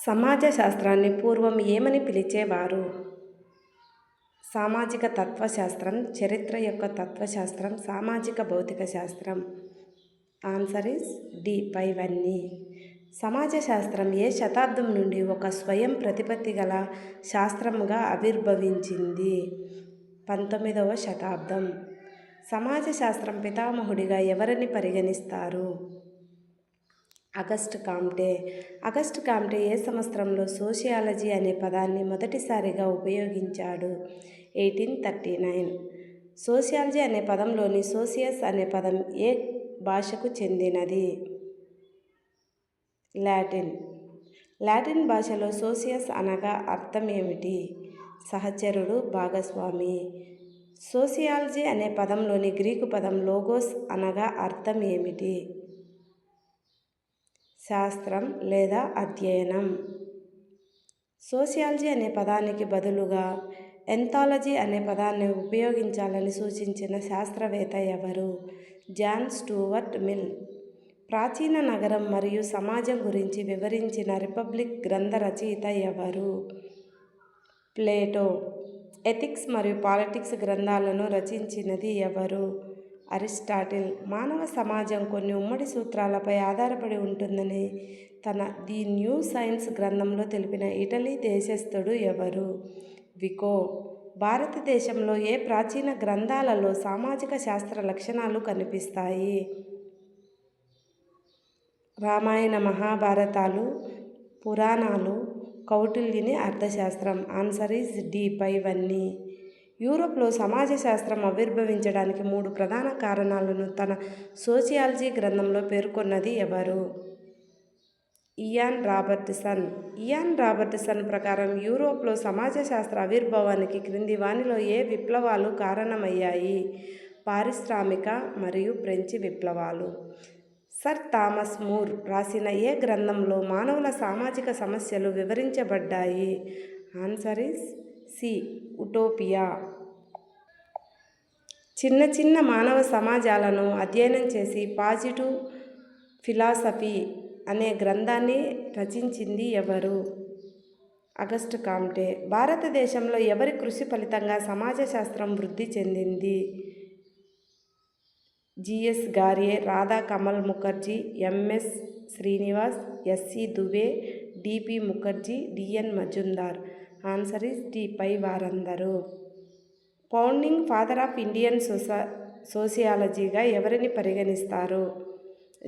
సమాజ శాస్త్రాన్ని పూర్వం ఏమని పిలిచేవారు? సామాజిక తత్వశాస్త్రం, చరిత్ర యొక్క తత్వశాస్త్రం, సామాజిక భౌతిక శాస్త్రం. ఆన్సర్ ఈస్ డి పైవన్నీ. సమాజ శాస్త్రం ఏ శతాబ్దం నుండి ఒక స్వయం ప్రతిపత్తి గల శాస్త్రముగా ఆవిర్భవించింది? 19వ శతాబ్దం. సమాజ శాస్త్రం పితామహుడిగా ఎవరిని పరిగణిస్తారు? అగస్ట్ కాంటే. అగస్ట్ కాంటే ఏ సంవత్సరంలో సోషియాలజీ అనే పదాన్ని మొదటిసారిగా ఉపయోగించాడు? 1839. సోషియాలజీ అనే పదంలోని సోషియస్ అనే పదం ఏ భాషకు చెందినది? లాటిన్. లాటిన్ భాషలో సోషియస్ అనగా అర్థం ఏమిటి? సహచరుడు, భాగస్వామి. సోషియాలజీ అనే పదంలోని గ్రీకు పదం లోగోస్ అనగా అర్థం ఏమిటి? శాస్త్రం లేదా అధ్యయనం. సోషియాలజీ అనే పదానికి బదులుగా ఎంథాలజీ అనే పదాన్ని ఉపయోగించాలని సూచించిన శాస్త్రవేత్త ఎవరు? John Stuart Mill. ప్రాచీన నగరం మరియు సమాజం గురించి వివరించిన రిపబ్లిక్ గ్రంథ రచయిత ఎవరు? ప్లేటో. ఎథిక్స్ మరియు పాలిటిక్స్ గ్రంథాలను రచించినది ఎవరు? అరిస్టాటిల్. మానవ సమాజం కొన్ని ఉమ్మడి సూత్రాలపై ఆధారపడి ఉంటుందని తన ది న్యూ సైన్స్ గ్రంథంలో తెలిపిన ఇటలీ దేశస్థుడు ఎవరు? వికో. భారతదేశంలో ఏ ప్రాచీన గ్రంథాలలో సామాజిక శాస్త్ర లక్షణాలు కనిపిస్తాయి? రామాయణ, మహాభారతాలు, పురాణాలు, కౌటిల్యుని అర్థశాస్త్రం. ఆన్సర్ ఈజ్ డి పైవన్నీ. యూరోప్లో సమాజ శాస్త్రం ఆవిర్భవించడానికి 3 ప్రధాన కారణాలను తన సోషియాలజీ గ్రంథంలో పేర్కొన్నది ఎవరు? Ian Robertson. ఇయాన్ రాబర్ట్సన్ ప్రకారం యూరోప్లో సమాజ శాస్త్ర ఆవిర్భావానికి క్రింది వానిలో ఏ విప్లవాలు కారణమయ్యాయి? పారిశ్రామిక మరియు ఫ్రెంచి విప్లవాలు. సర్ థామస్ మూర్ రాసిన ఏ గ్రంథంలో మానవుల సామాజిక సమస్యలు వివరించబడ్డాయి? Answer is C Utopia. చిన్న చిన్న మానవ సమాజాలను అధ్యయనం చేసి పాజిటివ్ ఫిలాసఫీ అనే గ్రంథాన్ని రచించింది ఎవరు? August Comte. భారతదేశంలో ఎవరి కృషి ఫలితంగా సమాజ శాస్త్రం వృద్ధి చెందింది? GS Ghurye, Radha Kamal Mukherjee, MS Srinivas, SC Dube, DP Mukherjee, DN Majumdar. Answer is D పై వారందరూ. ఫౌండింగ్ ఫాదర్ ఆఫ్ ఇండియన్ సోషియాలజీగా ఎవరిని పరిగణిస్తారు?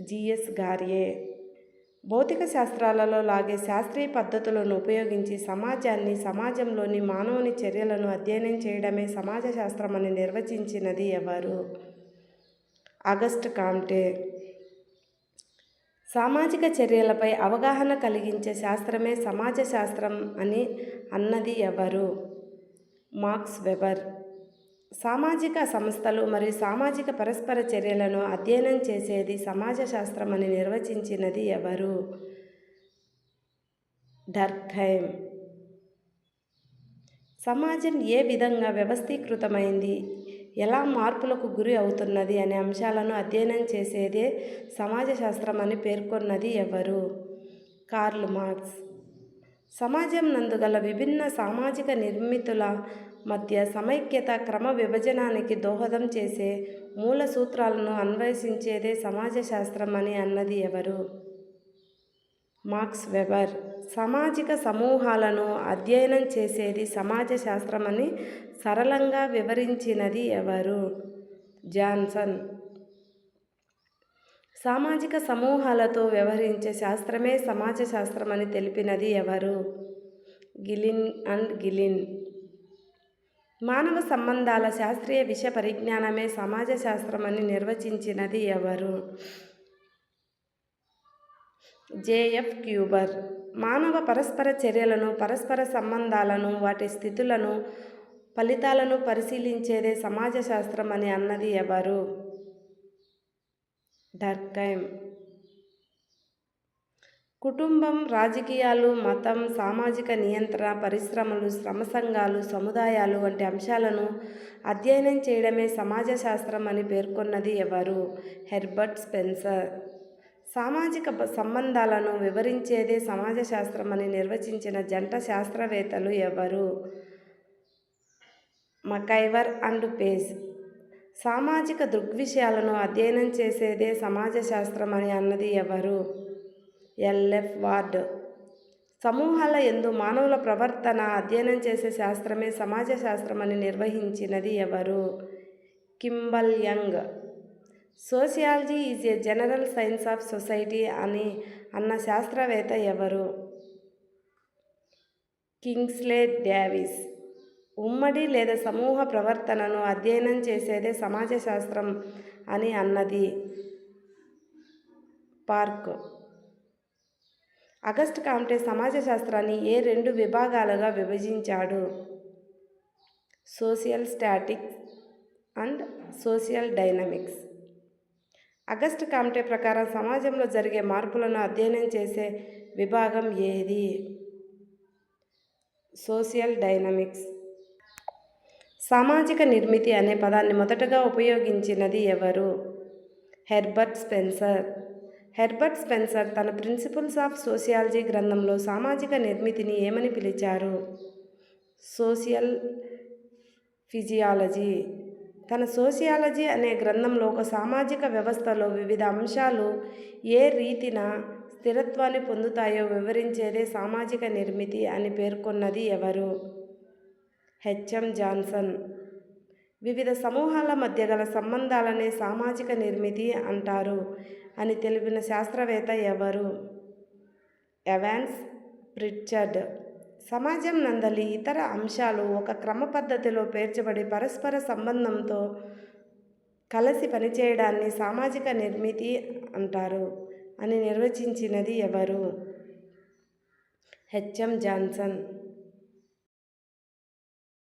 జిఎస్ గార్యే. భౌతిక శాస్త్రాలలో లాగే శాస్త్రీయ పద్ధతులను ఉపయోగించి సమాజాన్ని, సమాజంలోని మానవుని చర్యలను అధ్యయనం చేయడమే సమాజ శాస్త్రం అని నిర్వచించినది ఎవరు? అగస్ట్ కాంటే. సామాజిక చర్యలపై అవగాహన కలిగించే శాస్త్రమే సమాజ శాస్త్రం అని అన్నది ఎవరు? Max Weber. సామాజిక సంస్థలు మరియు సామాజిక పరస్పర చర్యలను అధ్యయనం చేసేది సమాజ శాస్త్రం అని నిర్వచించినది ఎవరు? డర్ఖైమ్. సమాజం ఏ విధంగా వ్యవస్థీకృతమైంది, ఎలా మార్పులకు గురి అవుతున్నది అనే అంశాలను అధ్యయనం చేసేదే సమాజ శాస్త్రం అని పేర్కొన్నది ఎవరు? Karl Marx. సమాజం నందు గల విభిన్న సామాజిక నిర్మితుల మధ్య సమైక్యత, క్రమ విభజనానికి దోహదం చేసే మూల సూత్రాలను అన్వేషించేదే సమాజ శాస్త్రం అని అన్నది ఎవరు? Max Weber. సామాజిక సమూహాలను అధ్యయనం చేసేది సమాజ శాస్త్రం అని సరళంగా వివరించినది ఎవరు? జాన్సన్. సామాజిక సమూహాలతో వ్యవహరించే శాస్త్రమే సమాజ శాస్త్రం అని తెలిపినది ఎవరు? గిలిన్ అండ్ గిలిన్. మానవ సంబంధాల శాస్త్రీయ విషయ పరిజ్ఞానమే సమాజ శాస్త్రం అని నిర్వచించినది ఎవరు? జేఎఫ్ క్యూబర్. మానవ పరస్పర చర్యలను, పరస్పర సంబంధాలను, వాటి స్థితులను, ఫలితాలను పరిశీలించేదే సమాజ శాస్త్రం అని అన్నది ఎవరు? డర్ఖైమ్. కుటుంబం, రాజకీయాలు, మతం, సామాజిక నియంత్రణ, పరిశ్రమలు, శ్రమ సంఘాలు, సముదాయాలు వంటి అంశాలను అధ్యయనం చేయడమే సమాజ శాస్త్రం అని పేర్కొన్నది ఎవరు? Herbert Spencer. సామాజిక సంబంధాలను వివరించేదే సమాజ శాస్త్రం అని నిర్వచించిన జంట శాస్త్రవేత్తలు ఎవరు? మకైవర్ అండ్ పేజ్. సామాజిక దృగ్విషయాలను అధ్యయనం చేసేదే సమాజ శాస్త్రం అని అన్నది ఎవరు? LF ward. సమూహాల యందు మానవుల ప్రవర్తన అధ్యయనం చేసే శాస్త్రమే సమాజ శాస్త్రం అని నిర్వహించినది ఎవరు? Kimball Young. Sociology is a general science of society అని అన్న శాస్త్రవేత్త ఎవరు? Kingsley Davis. ఉమ్మడి లేదా సమూహ ప్రవర్తనను అధ్యయనం చేసేదే సమాజ శాస్త్రం అని అన్నది పార్క్. అగస్ట్ కామ్టే సమాజ శాస్త్రాన్ని ఏ 2 విభాగాలుగా విభజించాడు? Social statics and social dynamics. August Comte ప్రకారం సమాజంలో జరిగే మార్పులను అధ్యయనం చేసే విభాగం ఏది? Social dynamics. సామాజిక నిర్మితి అనే పదాన్ని మొదటగా ఉపయోగించినది ఎవరు? Herbert Spencer. హెర్బర్ట్ స్పెన్సర్ తన ప్రిన్సిపల్స్ ఆఫ్ సోషియాలజీ గ్రంథంలో సామాజిక నిర్మితిని ఏమని పిలిచారు? Social physiology. తన సోషియాలజీ అనే గ్రంథంలో ఒక సామాజిక వ్యవస్థలో వివిధ అంశాలు ఏ రీతిన స్థిరత్వాన్ని పొందుతాయో వివరించేదే సామాజిక నిర్మితి అని పేర్కొన్నది ఎవరు? HM Johnson. వివిధ సమూహాల మధ్య గల సంబంధాలనే సామాజిక నిర్మితి అంటారు అని తెలిపిన శాస్త్రవేత్త ఎవరు? ఎవాన్స్ ప్రిట్చర్డ్. సమాజం నందలి ఇతర అంశాలు ఒక క్రమ పద్ధతిలో పేర్చబడి పరస్పర సంబంధంతో కలిసి పనిచేయడాన్ని సామాజిక నిర్మితి అంటారు అని నిర్వచించినది ఎవరు? HM Johnson.